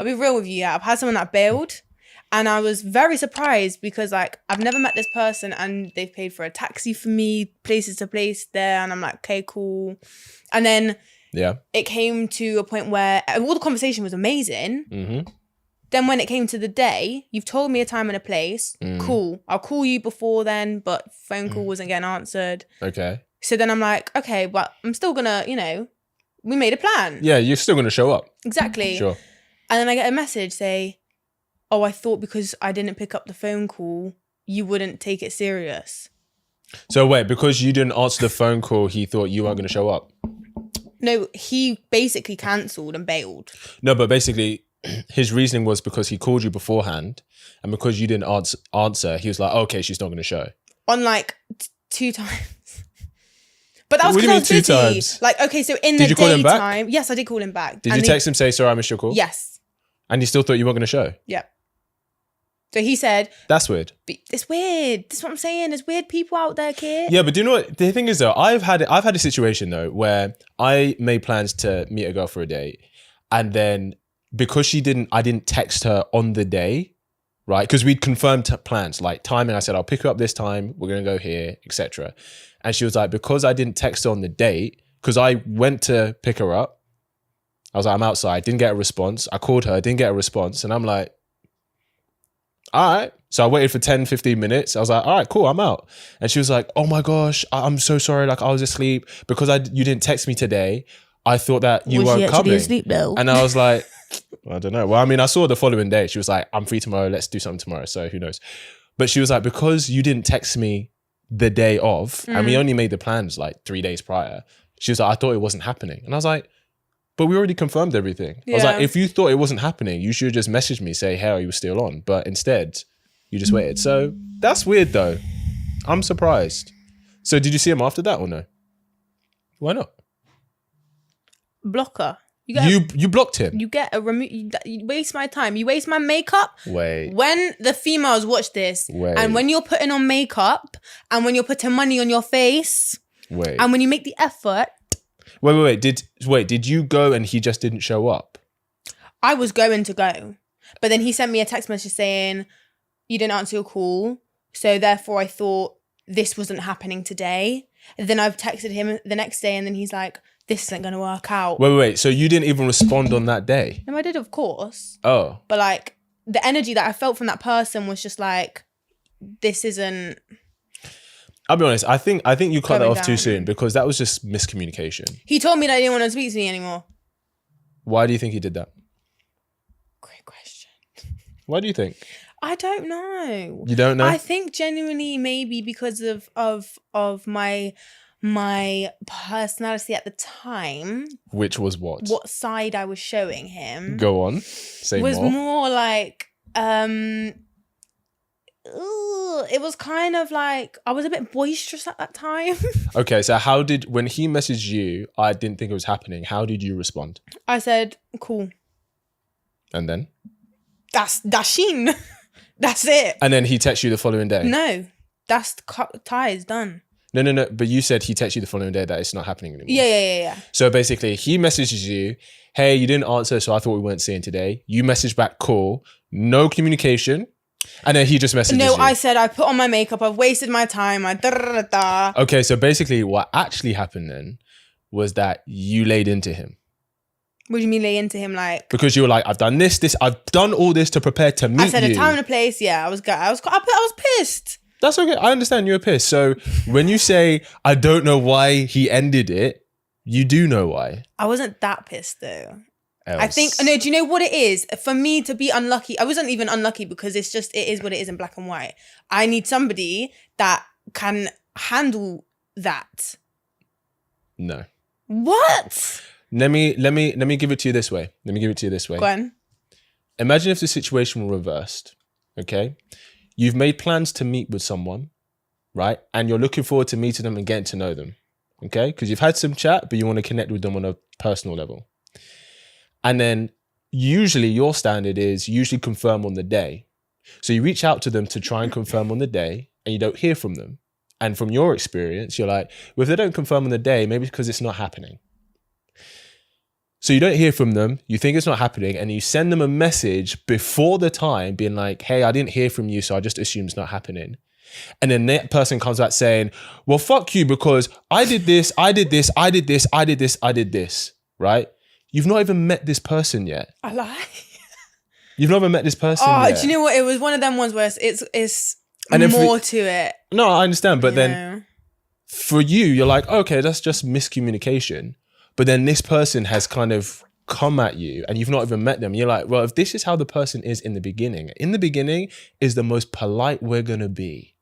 I'll be real with you. Yeah, I've had someone that bailed, and I was very surprised because like I've never met this person, and they've paid for a taxi for me, places to place there, and I'm like, okay, cool. And then it came to a point where all the conversation was amazing. Mm-hmm. Then when it came to the day, you've told me a time and a place. Cool. I'll call you before then, but phone call wasn't getting answered. Okay. So then I'm like, okay, but I'm still gonna, we made a plan. Yeah, you're still going to show up. Exactly. Sure. And then I get a message say, oh, I thought because I didn't pick up the phone call, you wouldn't take it serious. So wait, because you didn't answer the phone call, he thought you weren't going to show up? No, he basically cancelled and bailed. No, but basically his reasoning was because he called you beforehand and because you didn't answer, he was like, okay, she's not going to show. On like 2 times. But that was What do you mean 2 busy. times? Like, okay, so in Did the you call him back? daytime. Yes, I did call him back. Did you text him, say, sorry, I missed your call? Yes. And he still thought you weren't going to show? Yeah. So he said... That's weird. It's weird. That's what I'm saying. There's weird people out there, kid. Yeah, but do you know what? The thing is, though, I've had a situation, though, where I made plans to meet a girl for a date. And then because I didn't text her on the day, right? Because we'd confirmed plans, like timing. I said, I'll pick her up this time. We're going to go here, etc. And she was like, because I didn't text her on the date, because I went to pick her up, I was like, I'm outside, didn't get a response. I called her, didn't get a response. And I'm like, all right. So I waited for 10, 15 minutes. I was like, all right, cool, I'm out. And she was like, oh my gosh, I'm so sorry. Like I was asleep because you didn't text me today. I thought that you weren't coming. Asleep though? And I was like, I don't know. Well, I mean, I saw her the following day. She was like, I'm free tomorrow. Let's do something tomorrow. So who knows? But she was like, because you didn't text me the day of, and we only made the plans like 3 days prior. She was like, I thought it wasn't happening. And I was like, but we already confirmed everything. I was like, if you thought it wasn't happening, you should have just messaged me, say, hey, are you still on? But instead, you just waited. So that's weird though. I'm surprised. So did you see him after that or no? Why not? Blocker. You blocked him. You get a you waste my time. You waste my makeup. Wait. When the females watch this, and when you're putting on makeup, and when you're putting money on your face, and when you make the effort. Wait. Did you go and he just didn't show up? I was going to go, but then he sent me a text message saying, you didn't answer your call, so therefore I thought this wasn't happening today. And then I've texted him the next day, and then he's like, this isn't going to work out. Wait. So you didn't even respond on that day? No, I did, of course. Oh. But like, the energy that I felt from that person was just like, this isn't... I'll be honest, I think you cut that off too soon because that was just miscommunication. He told me that he didn't want to speak to me anymore. Why do you think he did that? Great question. Why do you think? I don't know. You don't know? I think genuinely maybe because of my personality at the time. Which was what? What side I was showing him. Go on. Say was more. Was more like it was kind of like I was a bit boisterous at that time. Okay, so when he messaged you, I didn't think it was happening. How did you respond? I said, cool. And then? That's Sheen. That's it. And then he texted you the following day? No, that's ties done. No. But you said he texted you the following day that it's not happening anymore. Yeah. So basically, he messages you, hey, you didn't answer, so I thought we weren't seeing today. You message back, cool. No communication. And then he just messages you. No, I said, I put on my makeup. I've wasted my time. Okay, so basically what actually happened then was that you laid into him. What do you mean lay into him? Like, because you were like, I've done this, I've done all this to prepare to meet you. I said a time and a place. Yeah, I was pissed. That's okay. I understand you were pissed. So when you say, I don't know why he ended it, you do know why. I wasn't that pissed though. Else. I think, no, do you know what it is? For me to be unlucky, I wasn't even unlucky because it is what it is in black and white. I need somebody that can handle that. No. What? Let me give it to you this way. Go on. Imagine if the situation were reversed, okay? You've made plans to meet with someone, right? And you're looking forward to meeting them and getting to know them, okay? Because you've had some chat, but you want to connect with them on a personal level. And then usually your standard is usually confirm on the day. So you reach out to them to try and confirm on the day and you don't hear from them. And from your experience, you're like, well, if they don't confirm on the day, maybe it's because it's not happening. So you don't hear from them, you think it's not happening, and you send them a message before the time being like, hey, I didn't hear from you, so I just assume it's not happening. And then that person comes back saying, well, fuck you, because I did this, I did this, I did this, I did this, I did this, right? You've not even met this person yet. I lie. You've not even met this person yet. Do you know what? It was one of them ones where it's And more to it. No, I understand. But then for you, you're like, okay, that's just miscommunication. But then this person has kind of come at you and you've not even met them. You're like, well, if this is how the person is in the beginning is the most polite we're going to be.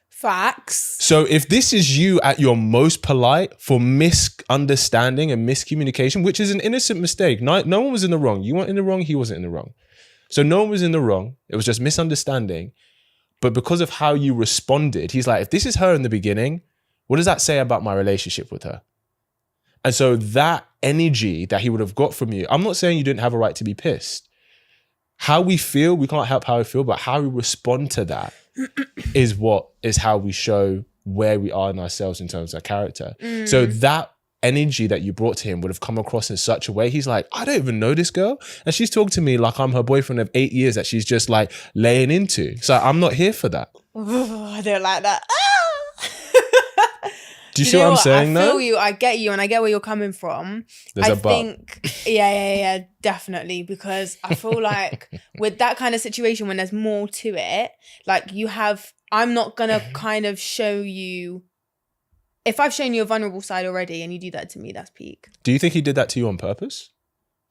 Facts. So if this is you at your most polite for misunderstanding and miscommunication, which is an innocent mistake. No one was in the wrong. You weren't in the wrong. He wasn't in the wrong. So no one was in the wrong. It was just misunderstanding. But because of how you responded, he's like, if this is her in the beginning, what does that say about my relationship with her? And so that energy that he would have got from you, I'm not saying you didn't have a right to be pissed. How we feel, we can't help how we feel, but how we respond to that is how we show where we are in ourselves in terms of our character. So that energy that you brought to him would have come across in such a way. He's like, I don't even know this girl. And she's talking to me like I'm her boyfriend of 8 years that she's just like laying into. So I'm not here for that. I don't like that. Do you see what I'm saying though? I feel you, I get you, and I get where you're coming from. I think, yeah, definitely. Because I feel like with that kind of situation, when there's more to it, like I'm not gonna kind of show you, if I've shown you a vulnerable side already and you do that to me, that's peak. Do you think he did that to you on purpose?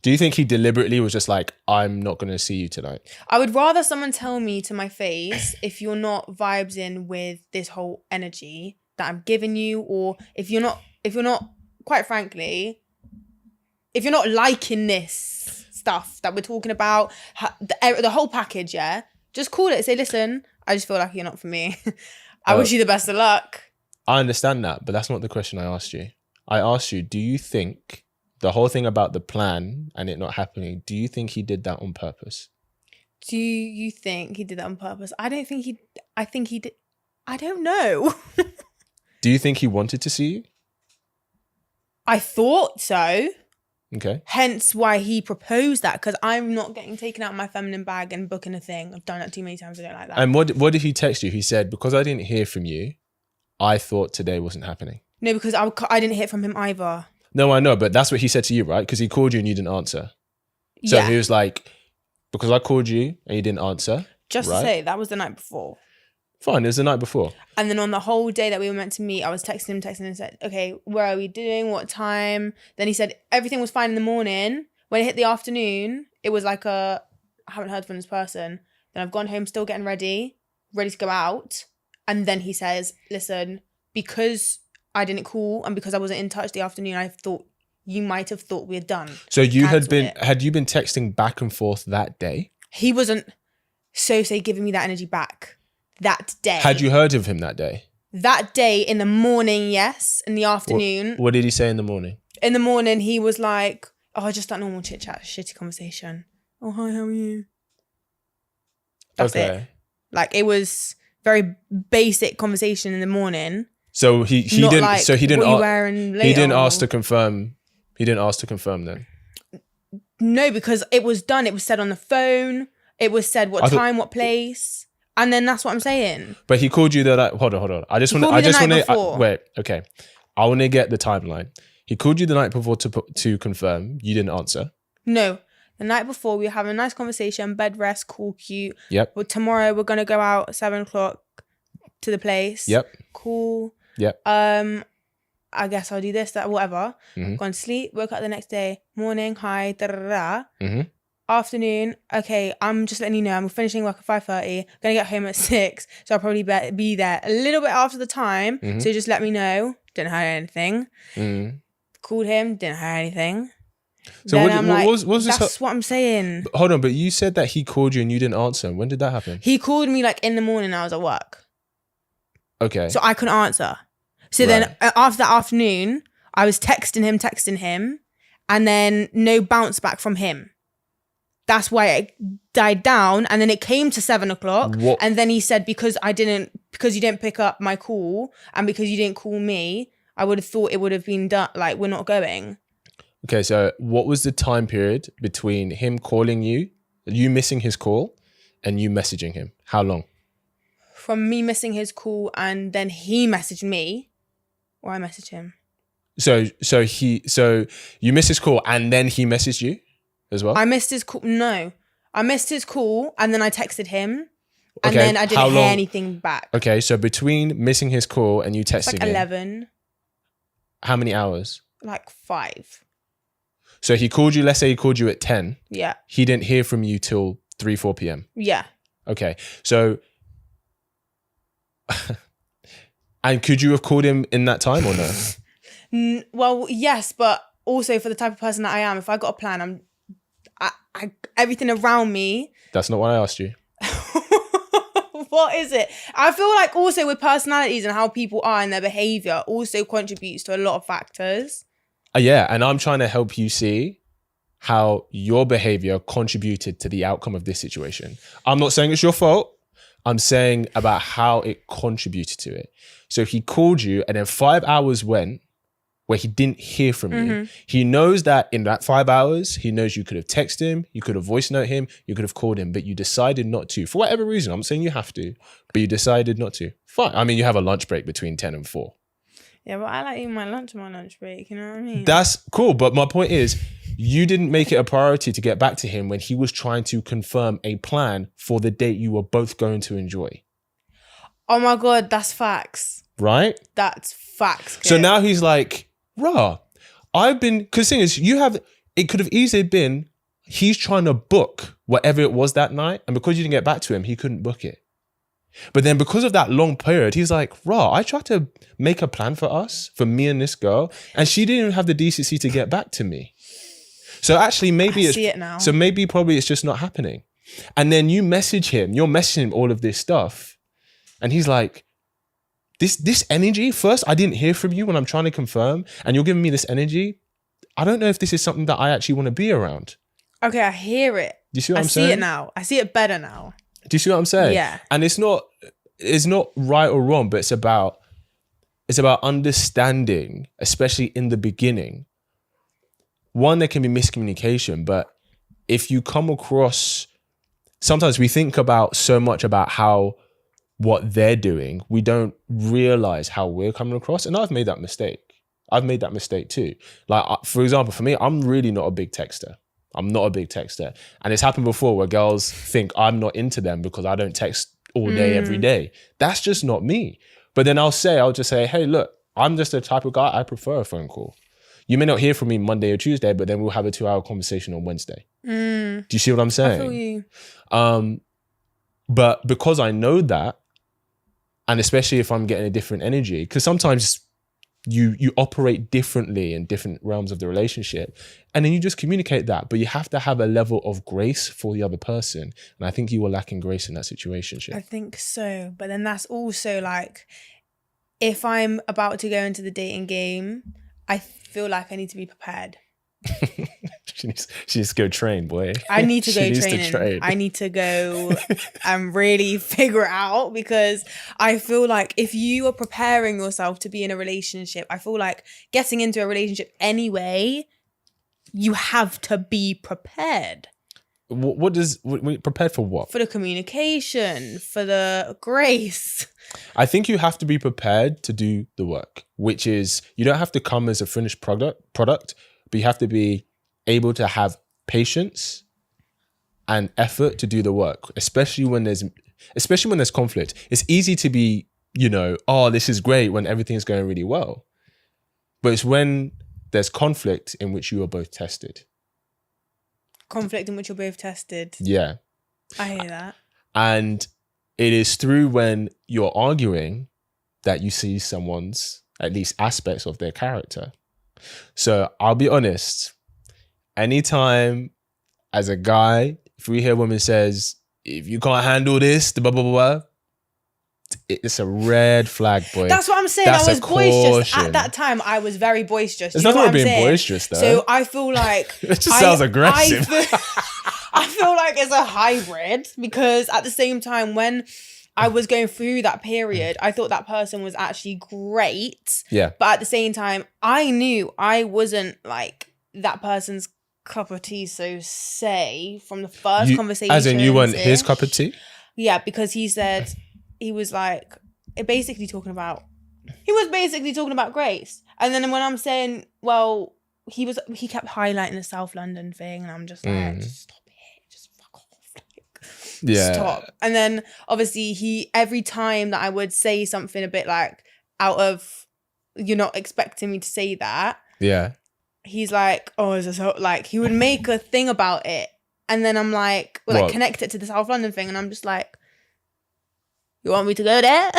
Do you think he deliberately was just like, I'm not going to see you tonight? I would rather someone tell me to my face, if you're not vibes in with this whole energy that I'm giving you, or if you're not, quite frankly, if you're not liking this stuff that we're talking about, the whole package, yeah, just call it. Say, listen, I just feel like you're not for me. I wish you the best of luck. I understand that, but that's not the question I asked you. I asked you, do you think the whole thing about the plan and it not happening, do you think he did that on purpose? Do you think he did that on purpose? I think he did. I don't know. Do you think he wanted to see you? I thought so. Okay. Hence why he proposed that, because I'm not getting taken out of my feminine bag and booking a thing. I've done that too many times. I don't like that. And what did he text you? He said, because I didn't hear from you, I thought today wasn't happening. No, because I didn't hear from him either. No, I know, but that's what he said to you, right? Because he called you and you didn't answer. So he was like, because I called you and you didn't answer. Just to say, that was the night before. Fine, it was the night before. And then on the whole day that we were meant to meet, I was texting him and said, okay, where are we doing? What time? Then he said everything was fine in the morning. When it hit the afternoon, it was like I haven't heard from this person. Then I've gone home, still getting ready to go out. And then he says, listen, because I didn't call and because I wasn't in touch the afternoon, I thought you might have thought we had done. So you had you been texting back and forth that day? He wasn't giving me that energy back that day. Had you heard of him that day? That day in the morning, yes. In the afternoon. What did he say in the morning? In the morning, he was like, oh, just that normal chit chat, shitty conversation. Oh, hi, how are you? That's it. Like, it was very basic conversation in the morning. So he didn't. Like, so he didn't. What are you wearing later? He didn't ask to confirm. He didn't ask to confirm then. No, because it was done. It was said on the phone. It was said what time, what place, and then that's what I'm saying. But he called you that. Hold on. I just want to. Wait. Okay. I want to get the timeline. He called you the night before to confirm. You didn't answer. No. The night before, we were having a nice conversation, bed rest, cool, cute. Yep. But tomorrow, we're going to go out at 7:00 to the place. Yep. Cool. Yep. I guess I'll do this, that, whatever. Mm-hmm. Gone to sleep, woke up the next day, morning, hi, da-da-da. Mm-hmm. Afternoon, okay, I'm just letting you know, I'm finishing work at 5:30, gonna get home at 6, so I'll probably be there a little bit after the time, so just let me know. Didn't hear anything. Mm-hmm. Called him, didn't hear anything. So then what was this? That's what I'm saying. Hold on, but you said that he called you and you didn't answer. When did that happen? He called me like in the morning, I was at work. Okay. So I couldn't answer. So then after that afternoon, I was texting him, and then no bounce back from him. That's why it died down, and then it came to 7:00, and then he said because you didn't pick up my call and because you didn't call me, I would have thought it would have been done. Like, we're not going. Okay, so what was the time period between him calling you, you missing his call, and you messaging him? How long? From me missing his call and then he messaged me, or I messaged him. So you missed his call and then he messaged you as well? I missed his call. No, I missed his call and then I texted him, and Okay, then I didn't how hear long- anything back. Okay, so between missing his call and you It's texting like him, 11, how many hours? like 5. So he called you, let's say he called you at 10. Yeah, He didn't hear from you till 3, 4 p.m. yeah. Okay, so... and could you have called him in that time or no? Well, yes, but also for the type of person that I am, if I got a plan, I everything around me. That's not what I asked you. What is it? I feel like also with personalities and how people are and their behavior also contributes to a lot of factors. Yeah, and I'm trying to help you see how your behavior contributed to the outcome of this situation. I'm not saying it's your fault. I'm saying about how it contributed to it. So he called you and then 5 hours went where he didn't hear from you. He knows that in that 5 hours, he knows you could have texted him, you could have voice note him, you could have called him, but you decided not to. For whatever reason, I'm saying you have to, but you decided not to. Fine. I mean, you have a lunch break between 10 and 4. Yeah, but I like eating my lunch break, you know what I mean? That's cool. But my point is, you didn't make it a priority to get back to him when he was trying to confirm a plan for the date you were both going to enjoy. Oh my God, that's facts. Right? That's facts. Kid. So now he's like, rah, because the thing is, it could have easily been, he's trying to book whatever it was that night. And because you didn't get back to him, he couldn't book it. But then because of that long period, he's like, rah, I tried to make a plan for us, for me and this girl, and she didn't even have the decency to get back to me. So actually maybe I see it now. So maybe probably it's just not happening. And then you message him, you're messaging him all of this stuff. And he's like, this energy, first, I didn't hear from you when I'm trying to confirm, and you're giving me this energy. I don't know if this is something that I actually want to be around. Okay, I hear it. Do you see what I'm saying? I see it now. I see it better now. Do you see what I'm saying? Yeah. And it's not right or wrong, but it's about understanding, especially in the beginning. One, there can be miscommunication, but if you come across, sometimes we think about so much about how what they're doing, we don't realize how we're coming across. And I've made that mistake. I've made that mistake too. Like, for example, for me, I'm really not a big texter. I'm not a big texter. And it's happened before where girls think I'm not into them because I don't text all day, every day. That's just not me. But then I'll just say, hey, look, I'm just the type of guy, I prefer a phone call. You may not hear from me Monday or Tuesday, but then we'll have a 2-hour conversation on Wednesday. Do you see what I'm saying? I feel you. But because I know that, and especially if I'm getting a different energy, because sometimes you operate differently in different realms of the relationship, and then you just communicate that, but you have to have a level of grace for the other person. And I think you were lacking grace in that situation. I think so. But then that's also like, if I'm about to go into the dating game, I feel like I need to be prepared. She needs to go train, boy. I need to go She needs to training. train. I need to go and really figure it out, because I feel like if you are preparing yourself to be in a relationship, I feel like getting into a relationship anyway, you have to be prepared. Prepared for what? For the communication, for the grace. I think you have to be prepared to do the work, which is, you don't have to come as a finished product, but you have to be able to have patience and effort to do the work, especially when there's conflict. It's easy to be, oh, this is great when everything is going really well. But it's when there's conflict in which you are both tested. Conflict in which you're both tested. Yeah. I hear that. And it is through when you're arguing that you see someone's, at least aspects of their character. So I'll be honest, anytime as a guy, if we hear a woman says, if you can't handle this, blah, blah, blah, blah, it's a red flag, boy. That's what I'm saying. That's I was a boisterous. caution. At that time, I was very boisterous. There's You know nothing what wrong with I'm being saying? boisterous, though. So I feel like... It just sounds aggressive. I feel like it's a hybrid, because at the same time, when I was going through that period, I thought that person was actually great. Yeah. But at the same time, I knew I wasn't like that person's cup of tea, so say, from the first conversation. As in, you weren't his cup of tea? Yeah, because he said, he was like, basically talking about Grace. And then when I'm saying, well, he kept highlighting the South London thing, and I'm just like, just stop it, just fuck off, like, stop. And then obviously every time that I would say something a bit like out of, you're not expecting me to say that. Yeah. He's like, oh, is this so, like, he would make a thing about it, and then I'm like, connect it to the South London thing, and I'm just like, you want me to go there?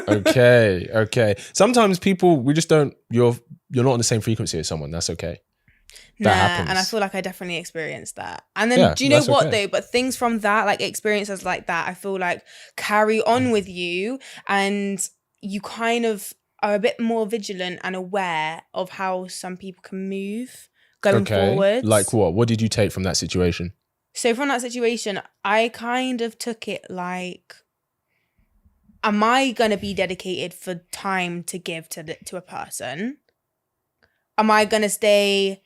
Okay. Sometimes people, we just don't. You're not on the same frequency as someone. That's okay. That happens. And I feel like I definitely experienced that. And then, do you know what though? But things from that, like experiences like that, I feel like carry on with you, and you kind of are a bit more vigilant and aware of how some people can move going forward. Like what? What did you take from that situation? So from that situation, I kind of took it like, am I going to be dedicated for time to give to a person? Am I going to stay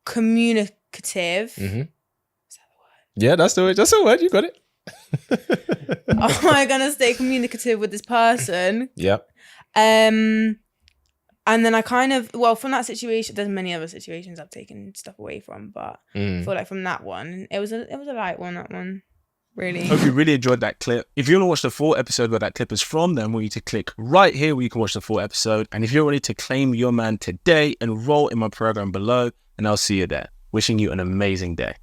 communicative? Mm-hmm. Is that the word? Yeah, that's the word. That's the word. You got it. Am I going to stay communicative with this person? Yep. And then I kind of, from that situation, there's many other situations I've taken stuff away from, but I feel like from that one, it was a light one, that one. Really. Hope you really enjoyed that clip. If you want to watch the full episode where that clip is from, then I want you to click right here where you can watch the full episode. And if you're ready to claim your man today, enroll in my program below, and I'll see you there. Wishing you an amazing day.